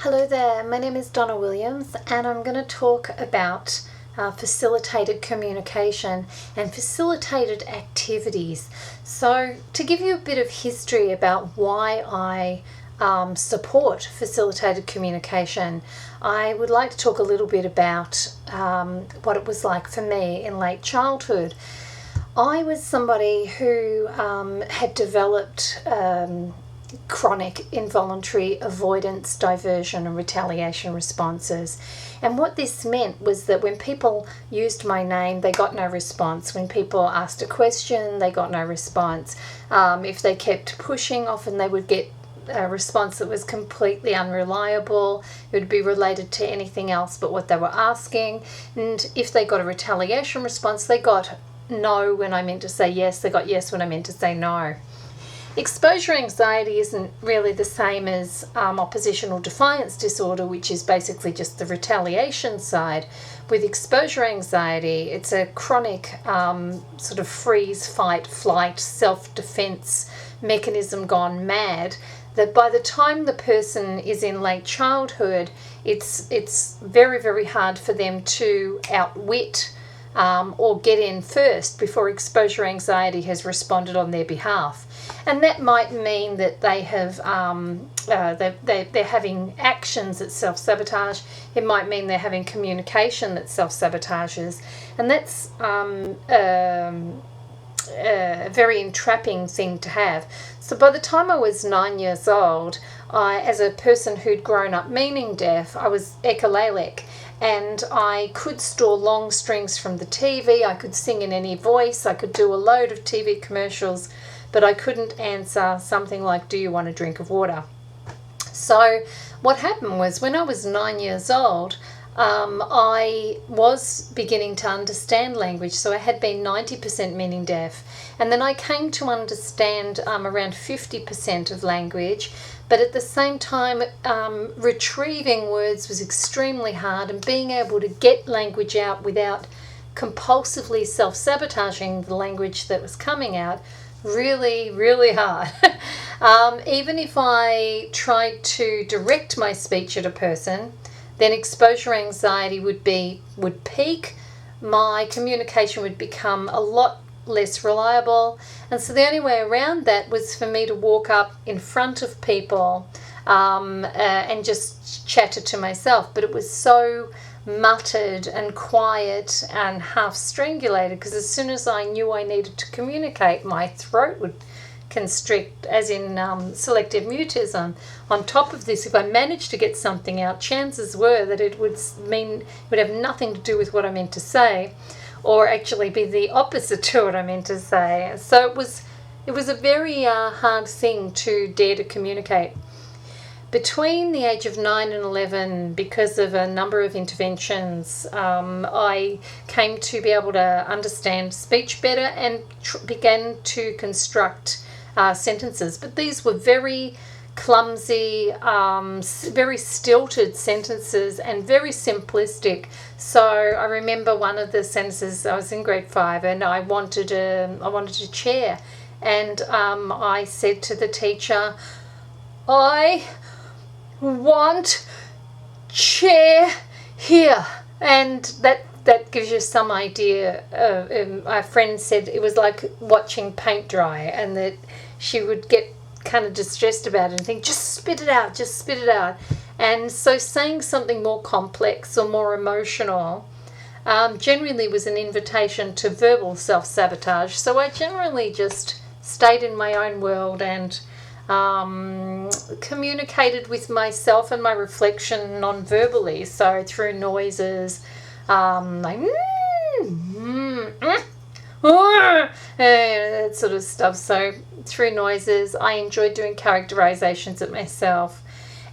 Hello there, my name is Donna Williams and I'm going to talk about facilitated communication and facilitated activities. So to give you a bit of history about why I support facilitated communication, I would like to talk a little bit about what it was like for me in late childhood. I was somebody who had developed chronic involuntary avoidance, diversion and retaliation responses. And what this meant was that when people used my name, they got no response. When people asked a question, they got no response. If they kept pushing, often they would get a response that was completely unreliable. It would be related to anything else but what they were asking. And if they got a retaliation response, they got no when I meant to say yes. They got yes when I meant to say no. Exposure anxiety isn't really the same as oppositional defiance disorder, which is basically just the retaliation side. With exposure anxiety, it's a chronic sort of freeze, fight, flight, self-defense mechanism gone mad, that by the time the person is in late childhood, it's very, very hard for them to outwit or get in first before exposure anxiety has responded on their behalf. And that might mean that they have they're having actions that self-sabotage. It might mean they're having communication that self-sabotages, and that's a very entrapping thing to have. So by the time I was 9 years old, as a person who'd grown up meaning deaf, I was echolalic. And I could store long strings from the TV, I could sing in any voice, I could do a load of TV commercials, but I couldn't answer something like, do you want a drink of water? So what happened was when I was 9 years old, I was beginning to understand language. So I had been 90% meaning deaf. And then I came to understand around 50% of language. But at the same time, retrieving words was extremely hard, and being able to get language out without compulsively self-sabotaging the language that was coming out, really, really hard. Even if I tried to direct my speech at a person, then exposure anxiety would peak, my communication would become a lot less reliable, and so the only way around that was for me to walk up in front of people and just chatter to myself. But it was so muttered and quiet and half strangulated, because as soon as I knew I needed to communicate, my throat would constrict, as in selective mutism. On top of this, if I managed to get something out, chances were that it would have nothing to do with what I meant to say, or actually be the opposite to what I meant to say. So it was a very hard thing to dare to communicate. Between the age of 9 and 11, because of a number of interventions, I came to be able to understand speech better and began to construct sentences. But these were very clumsy, very stilted sentences and very simplistic. So I remember one of the sentences, I was in grade 5 and I wanted a chair, and I said to the teacher, I want chair here. And that gives you some idea. My friend said it was like watching paint dry, and that she would get kind of distressed about it and think, just spit it out. And so saying something more complex or more emotional generally was an invitation to verbal self-sabotage. So I generally just stayed in my own world and communicated with myself and my reflection non-verbally, so through noises, like that sort of stuff. So through noises, I enjoyed doing characterizations of myself,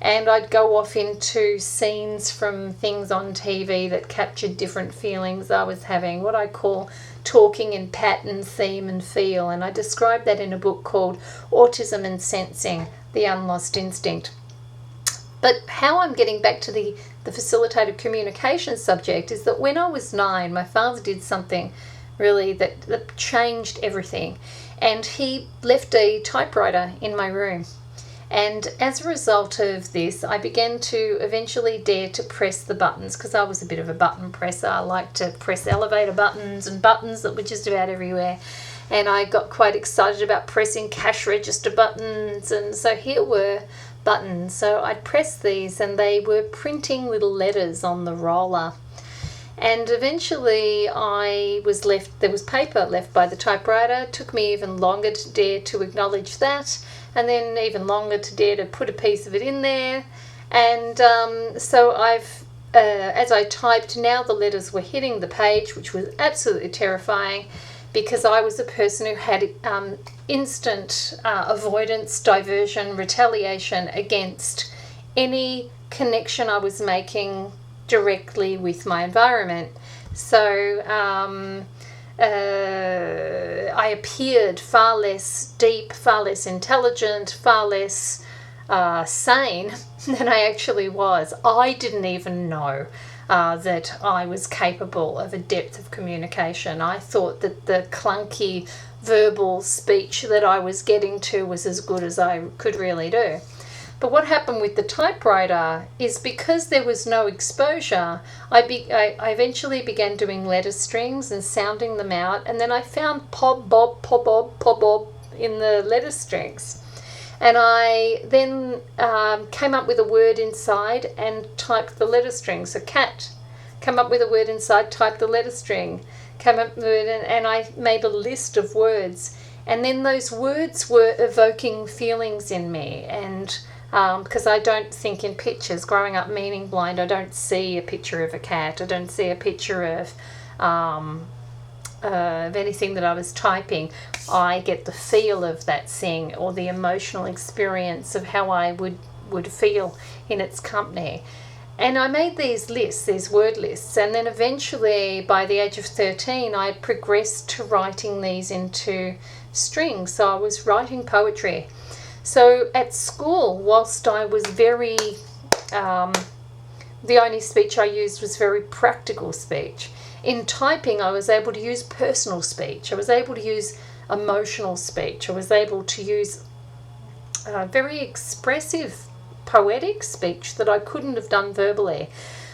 and I'd go off into scenes from things on TV that captured different feelings I was having, what I call talking in pattern, theme and feel. And I described that in a book called Autism and Sensing, The Unlost Instinct. But how I'm getting back to the facilitated communication subject is that when I was 9, my father did something really that changed everything. And he left a typewriter in my room. And as a result of this, I began to eventually dare to press the buttons, because I was a bit of a button presser. I liked to press elevator buttons and buttons that were just about everywhere. And I got quite excited about pressing cash register buttons. And so here were buttons. So I'd press these and they were printing little letters on the roller. And eventually there was paper left by the typewriter. It took me even longer to dare to acknowledge that, and then even longer to dare to put a piece of it in there. And so as I typed, now the letters were hitting the page, which was absolutely terrifying, because I was a person who had instant avoidance, diversion, retaliation against any connection I was making directly with my environment. So I appeared far less deep, far less intelligent, far less sane than I actually was. I didn't even know that I was capable of a depth of communication. I thought that the clunky verbal speech that I was getting to was as good as I could really do. But what happened with the typewriter is, because there was no exposure, I eventually began doing letter strings and sounding them out, and then I found pop, bob, pop, bob, pop, bob in the letter strings. And I then came up with a word inside and typed the letter string. So cat, come up with a word inside, type the letter string. Came up with it, and I made a list of words. And then those words were evoking feelings in me. And because I don't think in pictures. Growing up meaning blind, I don't see a picture of a cat. I don't see a picture of anything that I was typing. I get the feel of that thing, or the emotional experience of how I would feel in its company. And I made these lists, these word lists, and then eventually by the age of 13 I progressed to writing these into strings. So I was writing poetry. So at school, whilst I was very, the only speech I used was very practical speech. In typing, I was able to use personal speech. I was able to use emotional speech. I was able to use very expressive, poetic speech that I couldn't have done verbally.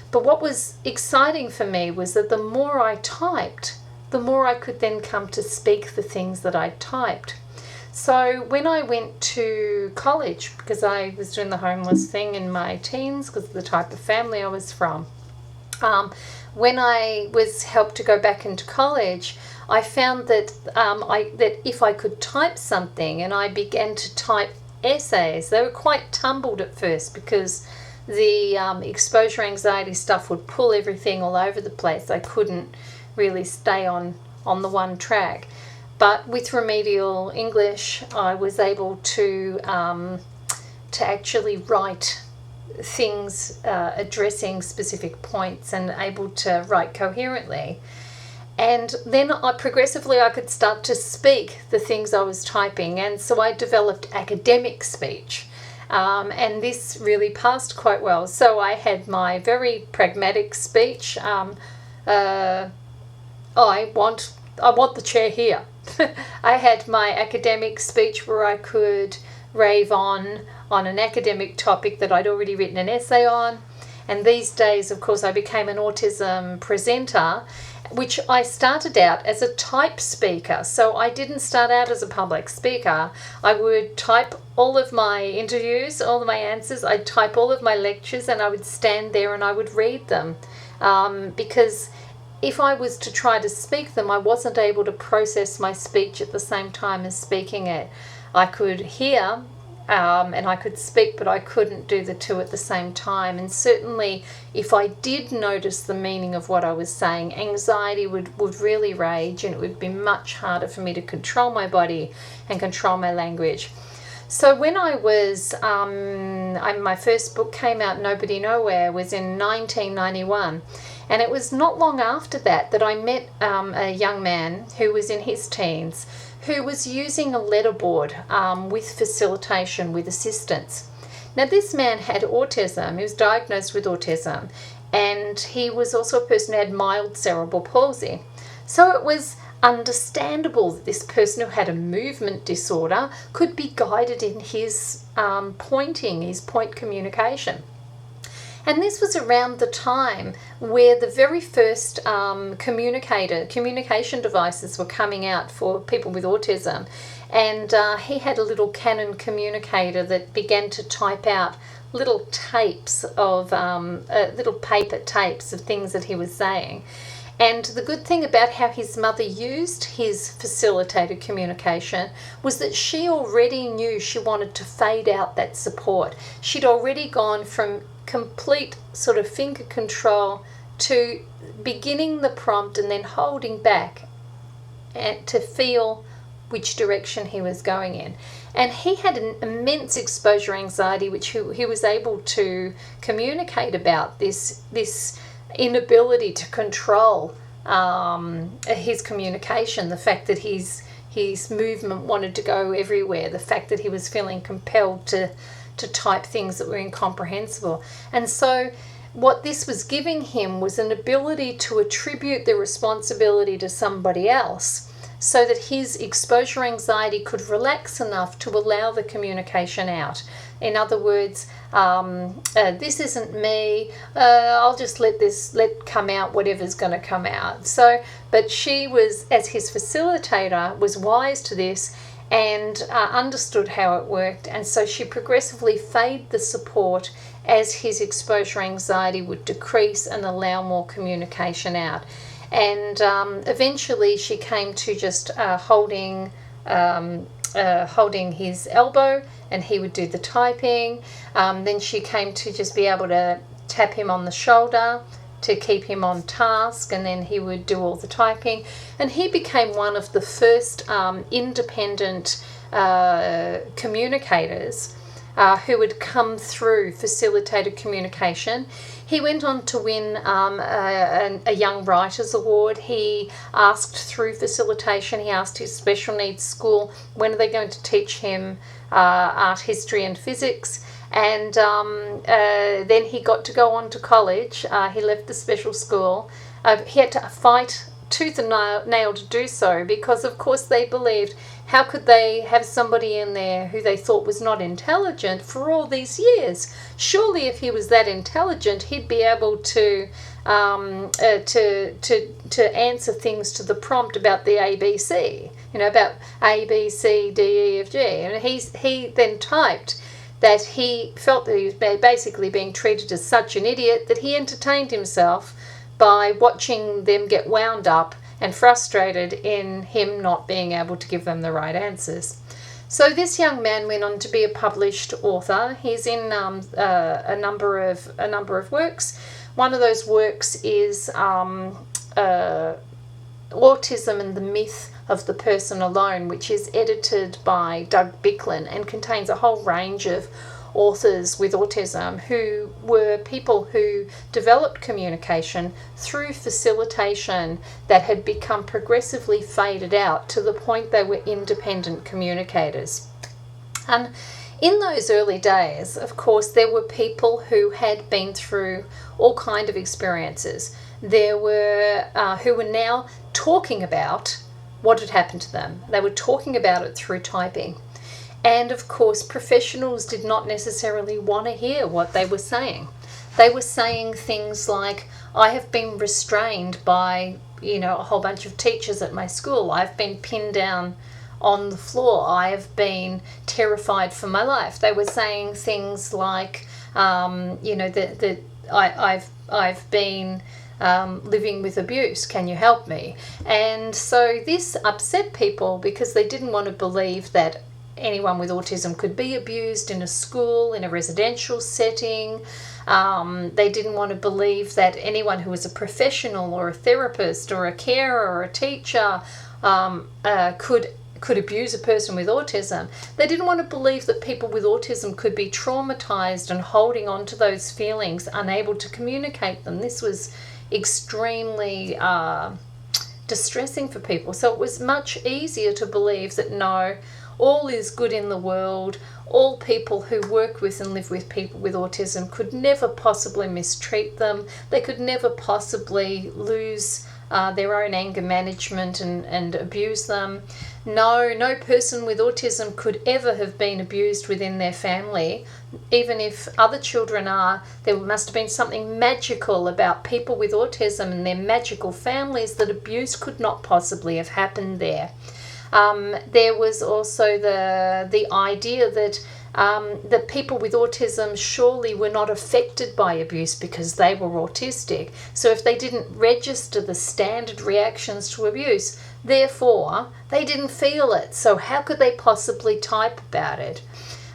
But what was exciting for me was that the more I typed, the more I could then come to speak the things that I typed. So when I went to college, because I was doing the homeless thing in my teens because of the type of family I was from, when I was helped to go back into college, I found that that if I could type something, and I began to type essays, they were quite tumbled at first because the exposure anxiety stuff would pull everything all over the place. I couldn't really stay on the one track. But with remedial English, I was able to actually write things addressing specific points and able to write coherently. And then progressively I could start to speak the things I was typing, and so I developed academic speech. And this really passed quite well. So I had my very pragmatic speech. I want the chair here. I had my academic speech where I could rave on an academic topic that I'd already written an essay on. And these days, of course, I became an autism presenter, which I started out as a type speaker. So I didn't start out as a public speaker. I would type all of my interviews, all of my answers. I'd type all of my lectures, and I would stand there and I would read them. Because if I was to try to speak them, I wasn't able to process my speech at the same time as speaking it. I could hear and I could speak, but I couldn't do the two at the same time. And certainly if I did notice the meaning of what I was saying, anxiety would really rage, and it would be much harder for me to control my body and control my language. So when I was, my first book came out, Nobody Nowhere, was in 1991. And it was not long after that I met a young man who was in his teens who was using a letterboard with facilitation, with assistance. Now, this man had autism. He was diagnosed with autism, and he was also a person who had mild cerebral palsy. So it was understandable that this person who had a movement disorder could be guided in his his point communication. And this was around the time where the very first communication devices were coming out for people with autism. And he had a little Canon communicator that began to type out little tapes of, little paper tapes of things that he was saying. And the good thing about how his mother used his facilitated communication was that she already knew she wanted to fade out that support. She'd already gone from complete sort of finger control to beginning the prompt and then holding back and to feel which direction he was going in. And he had an immense exposure anxiety, which he was able to communicate about, this inability to control his communication, the fact that his movement wanted to go everywhere, the fact that he was feeling compelled to type things that were incomprehensible. And so what this was giving him was an ability to attribute the responsibility to somebody else, so that his exposure anxiety could relax enough to allow the communication out. In other words, this isn't me, I'll just let come out whatever's going to come out. So, but she was, as his facilitator, was wise to this and understood how it worked, and so she progressively faded the support as his exposure anxiety would decrease and allow more communication out. And eventually she came to just holding his elbow, and he would do the typing. Then she came to just be able to tap him on the shoulder to keep him on task, and then he would do all the typing. And he became one of the first independent communicators who had come through facilitated communication. He went on to win a Young Writers Award. He asked through facilitation, he asked his special needs school, when are they going to teach him art, history and physics? And then he got to go on to college. He left the special school. He had to fight tooth and nail to do so, because of course they believed, how could they have somebody in there who they thought was not intelligent for all these years? Surely if he was that intelligent, he'd be able to answer things to the prompt about the ABC, about A, B, C, D, E, F, G. And he then typed that he felt that he was basically being treated as such an idiot that he entertained himself by watching them get wound up and frustrated in him not being able to give them the right answers. So this young man went on to be a published author. He's in a number of works. One of those works is Autism and the Myth of the Person Alone, which is edited by Doug Bicklin and contains a whole range of authors with autism who were people who developed communication through facilitation that had become progressively faded out to the point they were independent communicators. And in those early days, of course, there were people who had been through all kinds of experiences. There were who were now talking about what had happened to them. They were talking about it through typing. And of course, professionals did not necessarily want to hear what they were saying. They were saying things like, I have been restrained by, a whole bunch of teachers at my school. I've been pinned down on the floor. I have been terrified for my life. They were saying things like, I've been living with abuse. Can you help me? And so this upset people because they didn't want to believe that anyone with autism could be abused in a school, in a residential setting. They didn't want to believe that anyone who was a professional or a therapist or a carer or a teacher could abuse a person with autism. They didn't want to believe that people with autism could be traumatized and holding on to those feelings, unable to communicate them. This was extremely distressing for people. So it was much easier to believe that no, all is good in the world. All people who work with and live with people with autism could never possibly mistreat them. They could never possibly lose their own anger management and abuse them. No person with autism could ever have been abused within their family. Even if other children are, there must have been something magical about people with autism and their magical families that abuse could not possibly have happened there. There was also the idea that people with autism surely were not affected by abuse because they were autistic. So if they didn't register the standard reactions to abuse, therefore they didn't feel it. So how could they possibly type about it?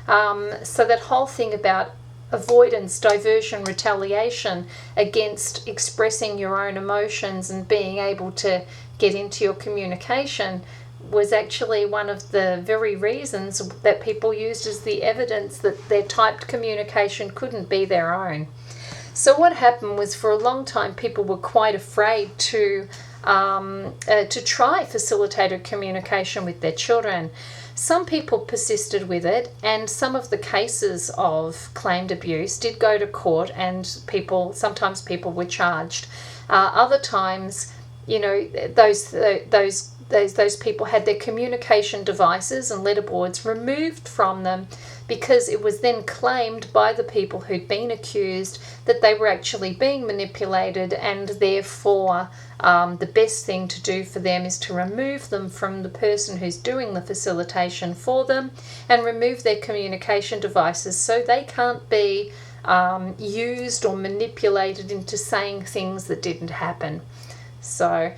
So that whole thing about avoidance, diversion, retaliation against expressing your own emotions and being able to get into your communication was actually one of the very reasons that people used as the evidence that their typed communication couldn't be their own. So what happened was, for a long time people were quite afraid to try facilitated communication with their children. Some people persisted with it, and some of the cases of claimed abuse did go to court, and sometimes people were charged. Other times, those people had their communication devices and letterboards removed from them, because it was then claimed by the people who'd been accused that they were actually being manipulated, and therefore the best thing to do for them is to remove them from the person who's doing the facilitation for them and remove their communication devices so they can't be used or manipulated into saying things that didn't happen. So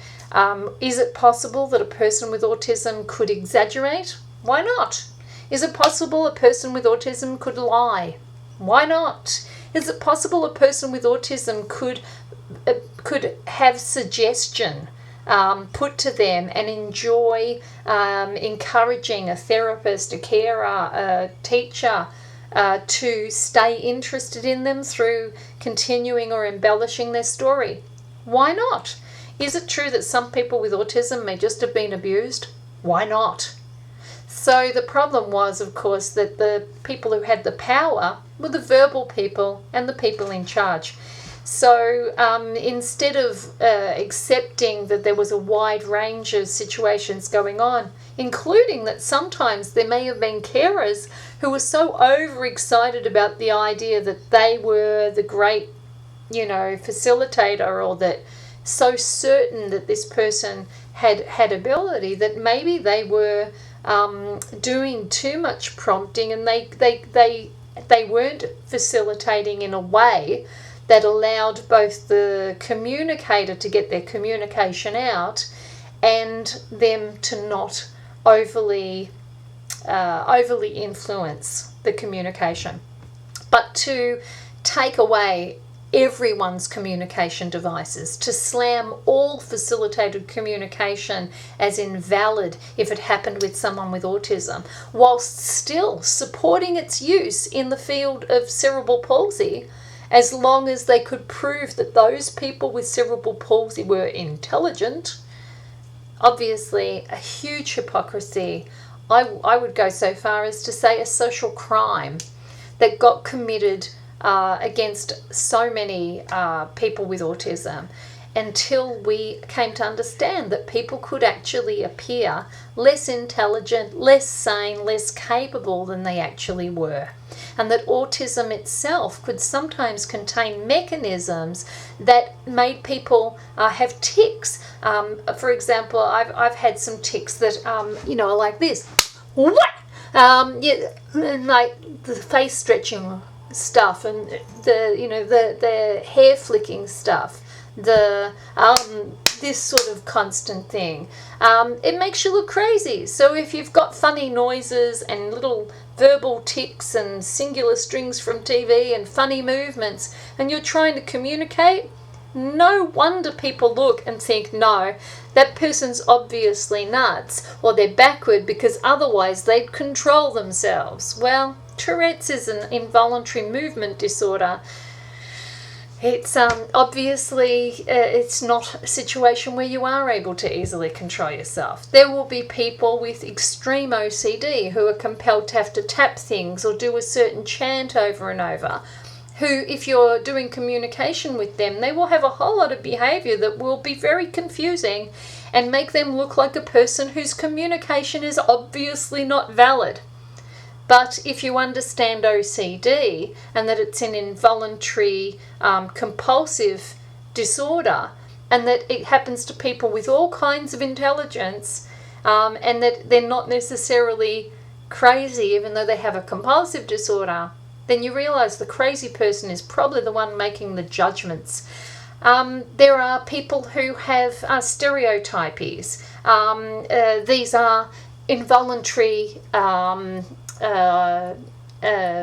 is it possible that a person with autism could exaggerate? Why not? Is it possible a person with autism could lie? Why not? Is it possible a person with autism could have suggestion put to them and enjoy encouraging a therapist, a carer, a teacher to stay interested in them through continuing or embellishing their story? Why not? Is it true that some people with autism may just have been abused? Why not? So the problem was, of course, that the people who had the power were the verbal people and the people in charge. So instead of accepting that there was a wide range of situations going on, including that sometimes there may have been carers who were so overexcited about the idea that they were the great, facilitator, or that so certain that this person had ability, that maybe they were doing too much prompting, and they weren't facilitating in a way that allowed both the communicator to get their communication out and them to not overly influence the communication. But to take away everyone's communication devices, to slam all facilitated communication as invalid if it happened with someone with autism, whilst still supporting its use in the field of cerebral palsy, as long as they could prove that those people with cerebral palsy were intelligent. Obviously, a huge hypocrisy. I would go so far as to say a social crime that got committed against so many people with autism, until we came to understand that people could actually appear less intelligent, less sane, less capable than they actually were. And that autism itself could sometimes contain mechanisms that made people have tics. For example, I've had some tics that, are like this. What? Like the face stretching stuff, and the hair flicking stuff, this sort of constant thing. It makes you look crazy. So if you've got funny noises and little verbal tics and singular strings from TV and funny movements, and you're trying to communicate, no wonder people look and think, no, that person's obviously nuts, or they're backward, because otherwise they'd control themselves. Well, Tourette's is an involuntary movement disorder. It's obviously it's not a situation where you are able to easily control yourself. There will be people with extreme OCD who are compelled to have to tap things or do a certain chant over and over. who, if you're doing communication with them, they will have a whole lot of behavior that will be very confusing and make them look like a person whose communication is obviously not valid. But if you understand OCD and that it's an involuntary compulsive disorder, and that it happens to people with all kinds of intelligence, and that they're not necessarily crazy even though they have a compulsive disorder, then you realize the crazy person is probably the one making the judgments. There are people who have stereotypies. These are involuntary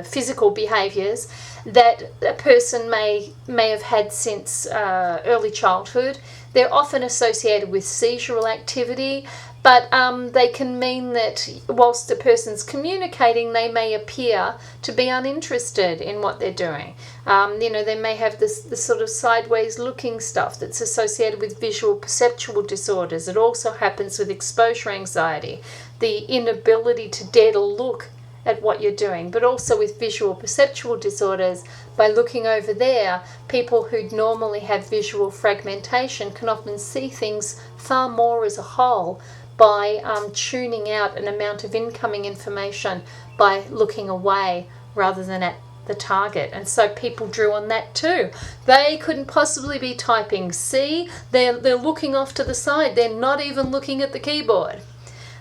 physical behaviours that a person may have had since early childhood. They're often associated with seizural activity, but they can mean that whilst the person's communicating, they may appear to be uninterested in what they're doing. They may have this sort of sideways looking stuff that's associated with visual perceptual disorders. It also happens with exposure anxiety, the inability to dare to look at what you're doing, but also with visual perceptual disorders. By looking over there, people who normally have visual fragmentation can often see things far more as a whole by tuning out an amount of incoming information by looking away rather than at the target. And so people drew on that too. They couldn't possibly be typing. See, they're looking off to the side. They're not even looking at the keyboard.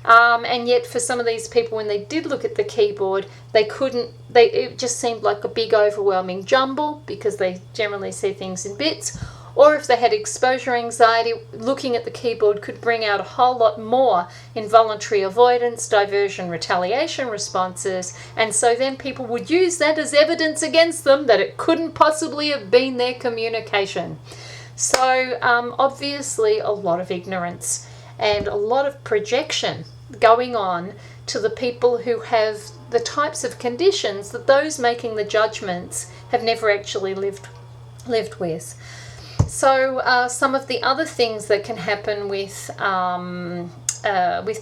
And yet for some of these people, when they did look at the keyboard, it just seemed like a big overwhelming jumble because they generally see things in bits. Or if they had exposure anxiety, looking at the keyboard could bring out a whole lot more involuntary avoidance, diversion, retaliation responses. And so then people would use that as evidence against them that it couldn't possibly have been their communication. So obviously a lot of ignorance and a lot of projection going on to the people who have the types of conditions that those making the judgments have never actually lived with. So some of the other things that can happen with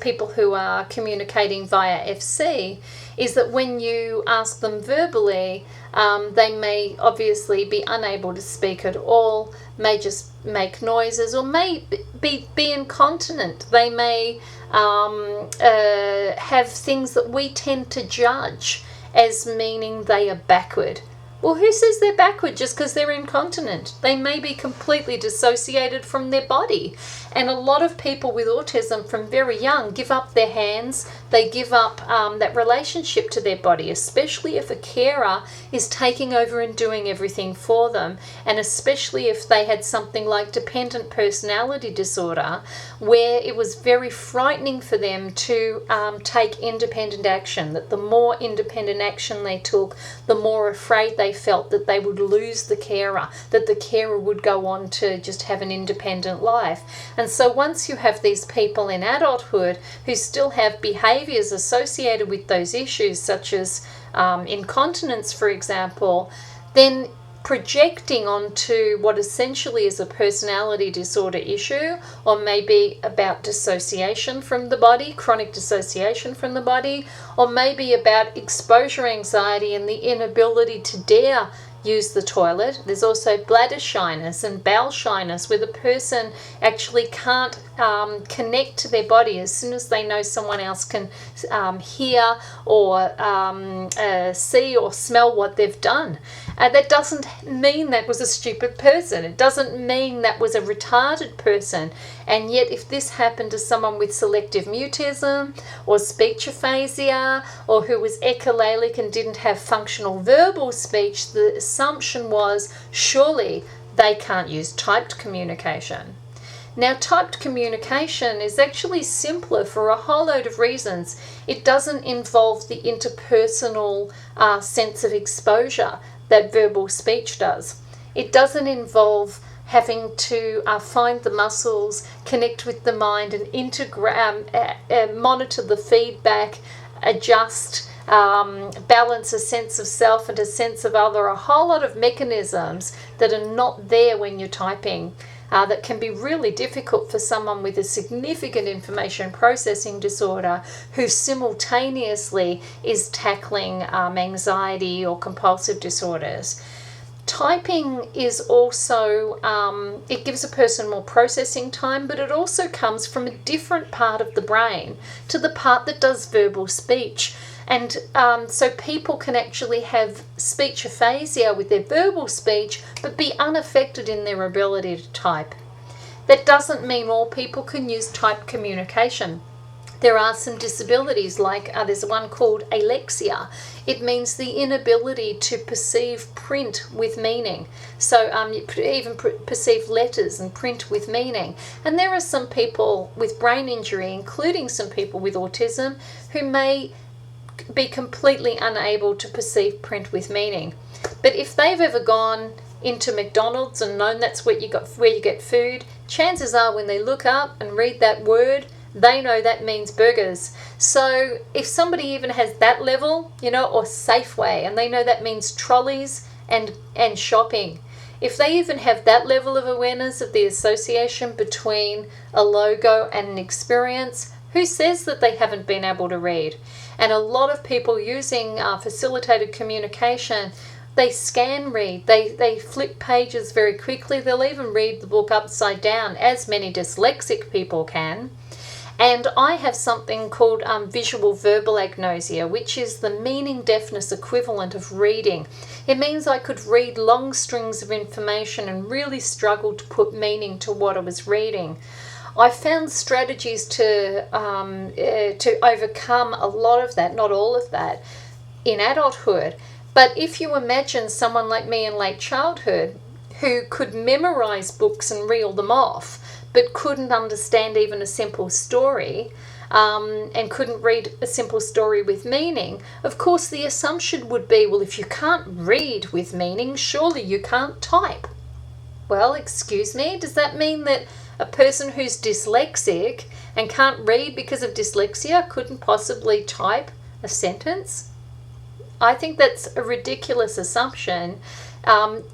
people who are communicating via FC is that when you ask them verbally, they may obviously be unable to speak at all, may just make noises, or may be incontinent. They may have things that we tend to judge as meaning they are backward. Well, who says they're backward just because they're incontinent? They may be completely dissociated from their body. And a lot of people with autism from very young give up their hands. They give up that relationship to their body, especially if a carer is taking over and doing everything for them. And especially if they had something like dependent personality disorder, where it was very frightening for them to take independent action. That the more independent action they took, the more afraid they felt that they would lose the carer, that the carer would go on to just have an independent life. And so once you have these people in adulthood who still have behaviours associated with those issues, such as incontinence, for example, then projecting onto what essentially is a personality disorder issue, or maybe about dissociation from the body, chronic dissociation from the body, or maybe about exposure anxiety and the inability to dare use the toilet. There's also bladder shyness and bowel shyness, where the person actually can't connect to their body as soon as they know someone else can hear or see or smell what they've done. That doesn't mean that was a stupid person. It doesn't mean that was a retarded person. And yet if this happened to someone with selective mutism or speech aphasia, or who was echolalic and didn't have functional verbal speech, the assumption was surely they can't use typed communication. Now, typed communication is actually simpler for a whole load of reasons. It doesn't involve the interpersonal sense of exposure that verbal speech does. It doesn't involve having to find the muscles, connect with the mind, and monitor the feedback, adjust, balance a sense of self and a sense of other, a whole lot of mechanisms that are not there when you're typing. That can be really difficult for someone with a significant information processing disorder who simultaneously is tackling anxiety or compulsive disorders. Typing is also, it gives a person more processing time, but it also comes from a different part of the brain to the part that does verbal speech. And so people can actually have speech aphasia with their verbal speech, but be unaffected in their ability to type. That doesn't mean all people can use typed communication. There are some disabilities, like there's one called alexia. It means the inability to perceive print with meaning. So you even perceive letters and print with meaning. And there are some people with brain injury, including some people with autism, who may be completely unable to perceive print with meaning. But if they've ever gone into McDonald's and known that's where you get food, chances are when they look up and read that word, they know that means burgers. So if somebody even has that level, or Safeway, and they know that means trolleys and shopping, if they even have that level of awareness of the association between a logo and an experience, who says that they haven't been able to read? And a lot of people using facilitated communication, they scan read, they flip pages very quickly, they'll even read the book upside down, as many dyslexic people can. And I have something called visual verbal agnosia, which is the meaning deafness equivalent of reading. It means I could read long strings of information and really struggle to put meaning to what I was reading. I found strategies to overcome a lot of that, not all of that, in adulthood. But if you imagine someone like me in late childhood who could memorize books and reel them off, but couldn't understand even a simple story, and couldn't read a simple story with meaning, of course the assumption would be, well, if you can't read with meaning, surely you can't type. Well, excuse me, does that mean that a person who's dyslexic and can't read because of dyslexia couldn't possibly type a sentence? I think that's a ridiculous assumption.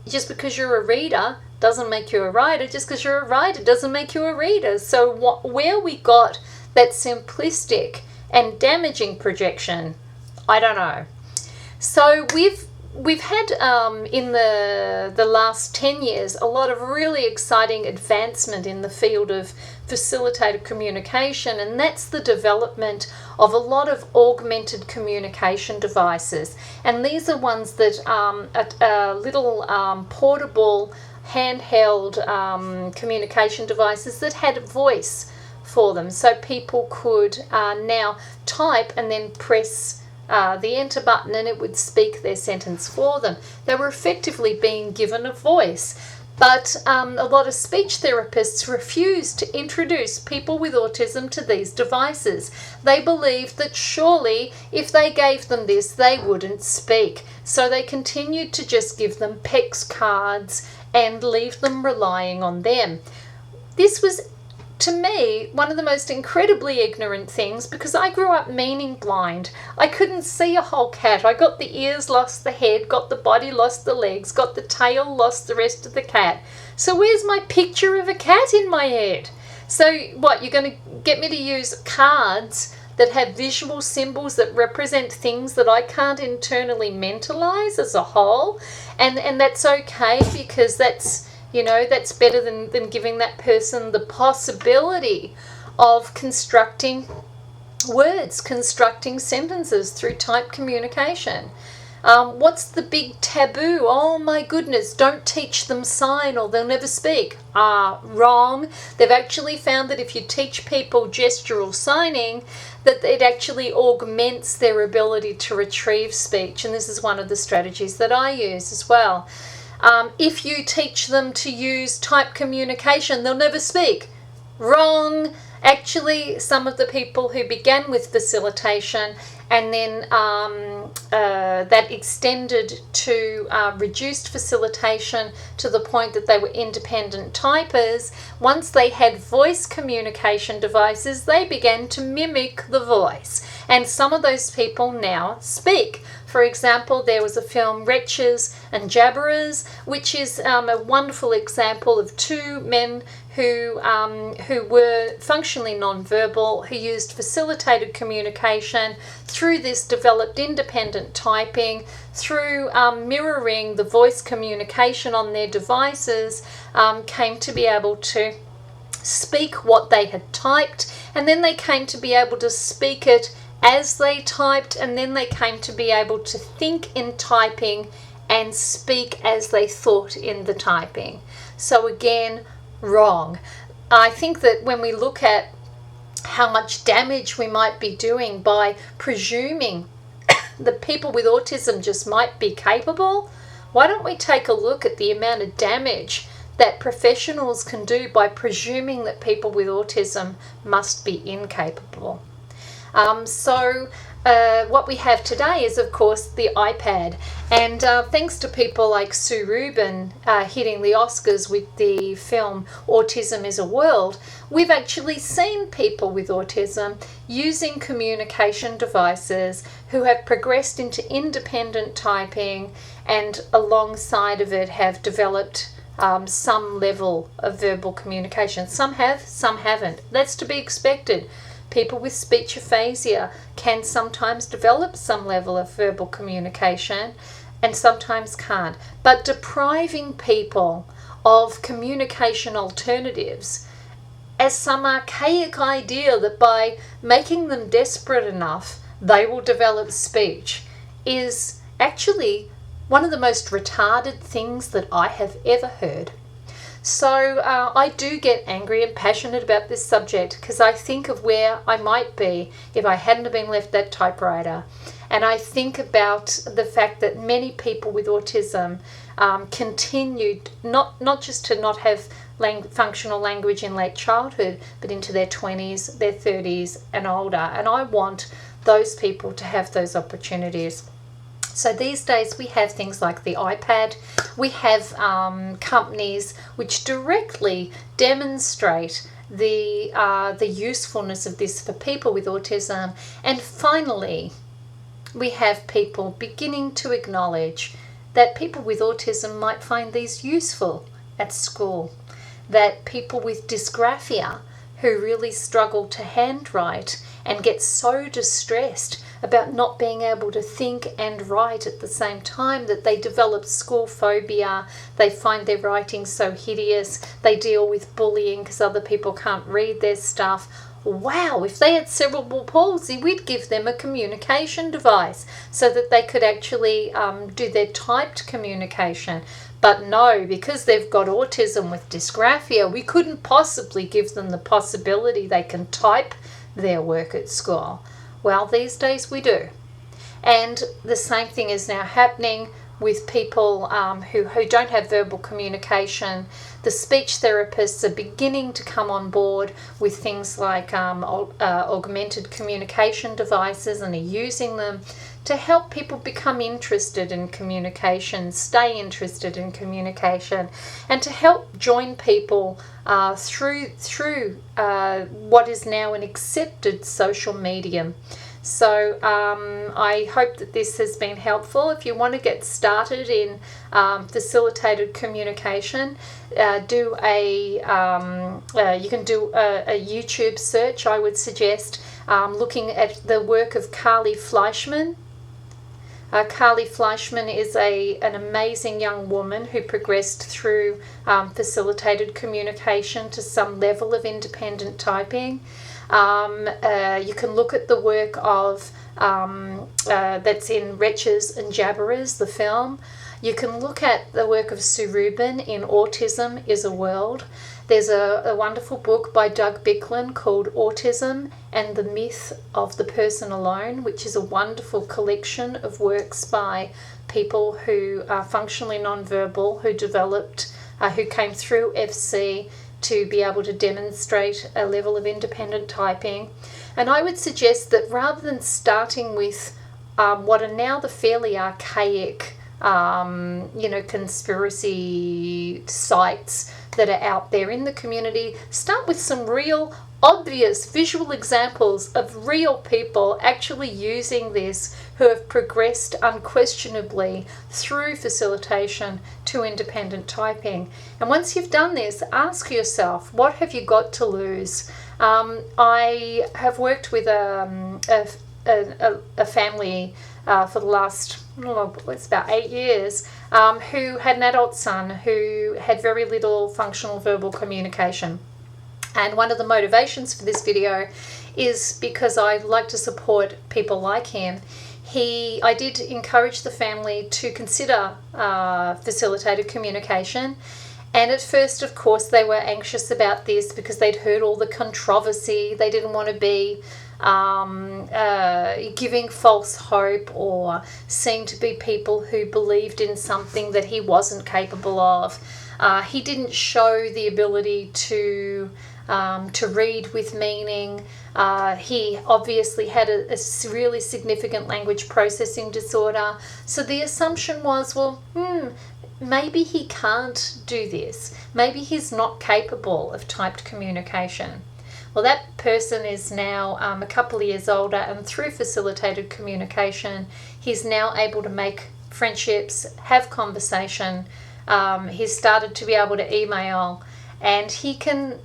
Just because you're a reader doesn't make you a writer. Just because you're a writer doesn't make you a reader. So where we got that simplistic and damaging projection, I don't know. So we've had in the last 10 years a lot of really exciting advancement in the field of facilitated communication, and that's the development of a lot of augmented communication devices. And these are ones that are little portable handheld communication devices that had a voice for them, so people could now type and then press the enter button and it would speak their sentence for them. They were effectively being given a voice. But a lot of speech therapists refused to introduce people with autism to these devices. They believed that surely if they gave them this, they wouldn't speak. So they continued to just give them PEX cards and leave them relying on them. This was, to me, one of the most incredibly ignorant things, because I grew up meaning blind. I couldn't see a whole cat. I got the ears, lost the head, got the body, lost the legs, got the tail, lost the rest of the cat. So where's my picture of a cat in my head? So what, you're going to get me to use cards that have visual symbols that represent things that I can't internally mentalize as a whole? And that's okay, because that's, that's better than giving that person the possibility of constructing words, constructing sentences through typed communication. What's the big taboo? Oh my goodness, don't teach them sign or they'll never speak. Wrong. They've actually found that if you teach people gestural signing, that it actually augments their ability to retrieve speech. And this is one of the strategies that I use as well. If you teach them to use typed communication, they'll never speak. Wrong. Actually, some of the people who began with facilitation and then that extended to reduced facilitation to the point that they were independent typers, once they had voice communication devices, they began to mimic the voice. And some of those people now speak. For example, there was a film, Wretches, and jabberers, which is a wonderful example of two men who were functionally nonverbal, who used facilitated communication. Through this, developed independent typing, through mirroring the voice communication on their devices, came to be able to speak what they had typed, and then they came to be able to speak it as they typed, and then they came to be able to think in typing and speak as they thought in the typing. So again, wrong. I think that when we look at how much damage we might be doing by presuming that people with autism just might be capable, why don't we take a look at the amount of damage that professionals can do by presuming that people with autism must be incapable. What we have today is, of course, the iPad. And thanks to people like Sue Rubin hitting the Oscars with the film Autism is a World, we've actually seen people with autism using communication devices who have progressed into independent typing, and alongside of it have developed some level of verbal communication. Some have, some haven't. That's to be expected. People with speech aphasia can sometimes develop some level of verbal communication and sometimes can't. But depriving people of communication alternatives as some archaic idea that by making them desperate enough they will develop speech is actually one of the most retarded things that I have ever heard. So I do get angry and passionate about this subject because I think of where I might be if I hadn't been left that typewriter. And I think about the fact that many people with autism continued not just to not have functional language in late childhood, but into their 20s, their 30s and older. And I want those people to have those opportunities. So these days we have things like the iPad. We have companies which directly demonstrate the usefulness of this for people with autism. And finally, we have people beginning to acknowledge that people with autism might find these useful at school. That people with dysgraphia who really struggle to handwrite and get so distressed about not being able to think and write at the same time that they develop school phobia, they find their writing so hideous, they deal with bullying because other people can't read their stuff. Wow, if they had cerebral palsy, we'd give them a communication device so that they could actually do their typed communication. But no, because they've got autism with dysgraphia, we couldn't possibly give them the possibility they can type their work at school. Well, these days we do. And the same thing is now happening with people who don't have verbal communication. The speech therapists are beginning to come on board with things like augmented communication devices and are using them to help people become interested in communication, stay interested in communication, and to help join people through what is now an accepted social medium. So I hope that this has been helpful. If you want to get started in facilitated communication, you can do a YouTube search. I would suggest looking at the work of Carly Fleischman. Carly Fleischman is an amazing young woman who progressed through facilitated communication to some level of independent typing. You can look at the work of that's in Wretches and Jabberers, the film. You can look at the work of Sue Rubin in Autism is a World. There's a wonderful book by Doug Bicklin called Autism and the Myth of the Person Alone, which is a wonderful collection of works by people who are functionally nonverbal, who came through FC to be able to demonstrate a level of independent typing. And I would suggest that rather than starting with what are now the fairly archaic conspiracy sites that are out there in the community. Start with some real obvious visual examples of real people actually using this who have progressed unquestionably through facilitation to independent typing. And once you've done this, ask yourself, what have you got to lose? I have worked with a family for the last, it's about 8 years, who had an adult son who had very little functional verbal communication. And one of the motivations for this video is because I like to support people like him. I did encourage the family to consider facilitated communication. And at first, of course, they were anxious about this because they'd heard all the controversy. They didn't want to be giving false hope or seem to be people who believed in something that he wasn't capable of. He didn't show the ability to read with meaning. He obviously had a really significant language processing disorder. So the assumption was, well, maybe he can't do this. Maybe he's not capable of typed communication. Well, that person is now a couple of years older, and through facilitated communication, he's now able to make friendships, have conversation. He's started to be able to email, and he can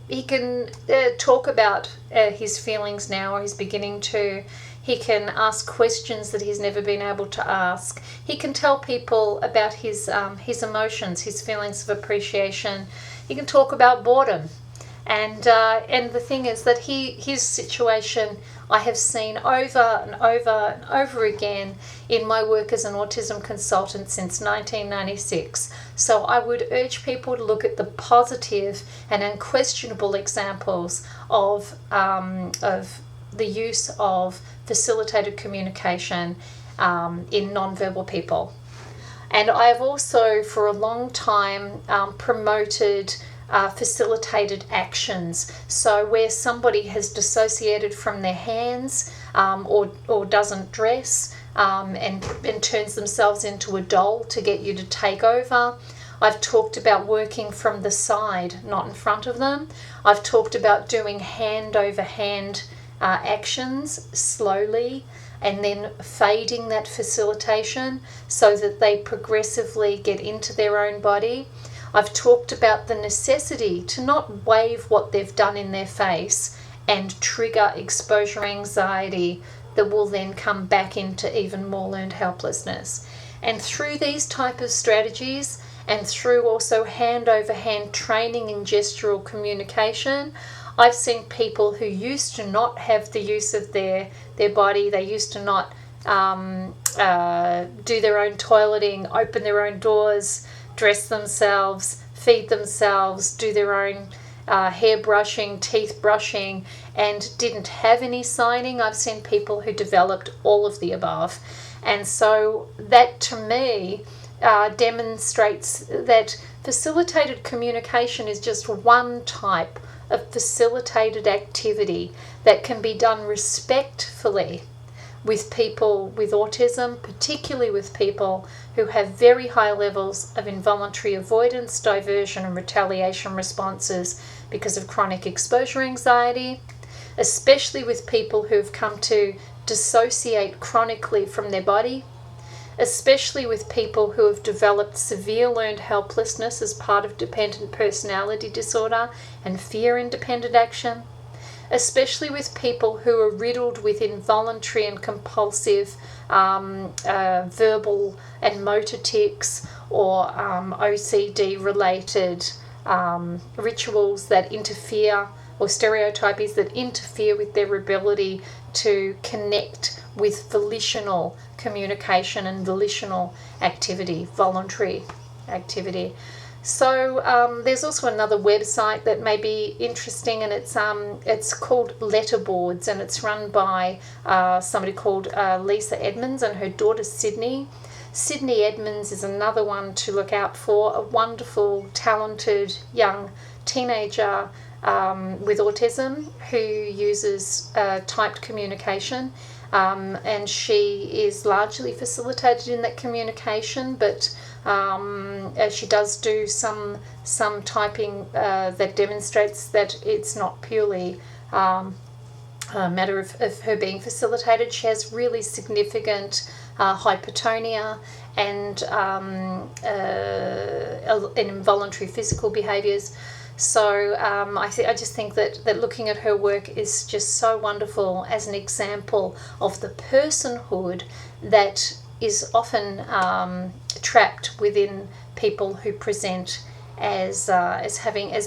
talk about his feelings now, or he's beginning to. He can ask questions that he's never been able to ask. He can tell people about his emotions, his feelings of appreciation. He can talk about boredom. And the thing is that his situation I have seen over and over and over again in my work as an autism consultant since 1996. So I would urge people to look at the positive and unquestionable examples of the use of facilitated communication in nonverbal people. And I have also for a long time promoted facilitated actions. So where somebody has dissociated from their hands or doesn't dress and turns themselves into a doll to get you to take over. I've talked about working from the side, not in front of them. I've talked about doing hand over hand actions slowly and then fading that facilitation so that they progressively get into their own body. I've talked about the necessity to not wave what they've done in their face and trigger exposure anxiety that will then come back into even more learned helplessness. And through these type of strategies and through also hand over hand training in gestural communication, I've seen people who used to not have the use of their body, they used to not do their own toileting, open their own doors, dress themselves, feed themselves, do their own hair brushing, teeth brushing, and didn't have any signing. I've seen people who developed all of the above. And so that to me demonstrates that facilitated communication is just one type of facilitated activity that can be done respectfully with people with autism, particularly with people who have very high levels of involuntary avoidance, diversion and retaliation responses because of chronic exposure anxiety, especially with people who have come to dissociate chronically from their body, especially with people who have developed severe learned helplessness as part of dependent personality disorder and fear independent action, especially with people who are riddled with involuntary and compulsive verbal and motor tics or OCD related rituals that interfere, or stereotypies that interfere with their ability to connect with volitional communication and volitional activity, voluntary activity. So there's also another website that may be interesting, and it's called Letterboards, and it's run by somebody called Lisa Edmonds and her daughter Sydney. Sydney Edmonds is another one to look out for, a wonderful, talented young teenager with autism who uses typed communication. and she is largely facilitated in that communication, but she does do some typing that demonstrates that it's not purely a matter of her being facilitated. She has really significant hypertonia and involuntary physical behaviours. So I just think that looking at her work is just so wonderful as an example of the personhood that is often trapped within people who present as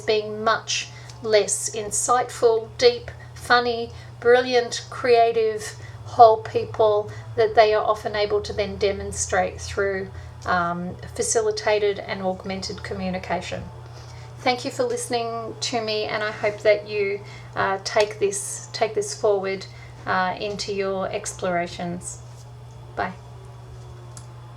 being much less insightful, deep, funny, brilliant, creative, whole people that they are often able to then demonstrate through facilitated and augmented communication. Thank you for listening to me, and I hope that you take this forward into your explorations. Bye.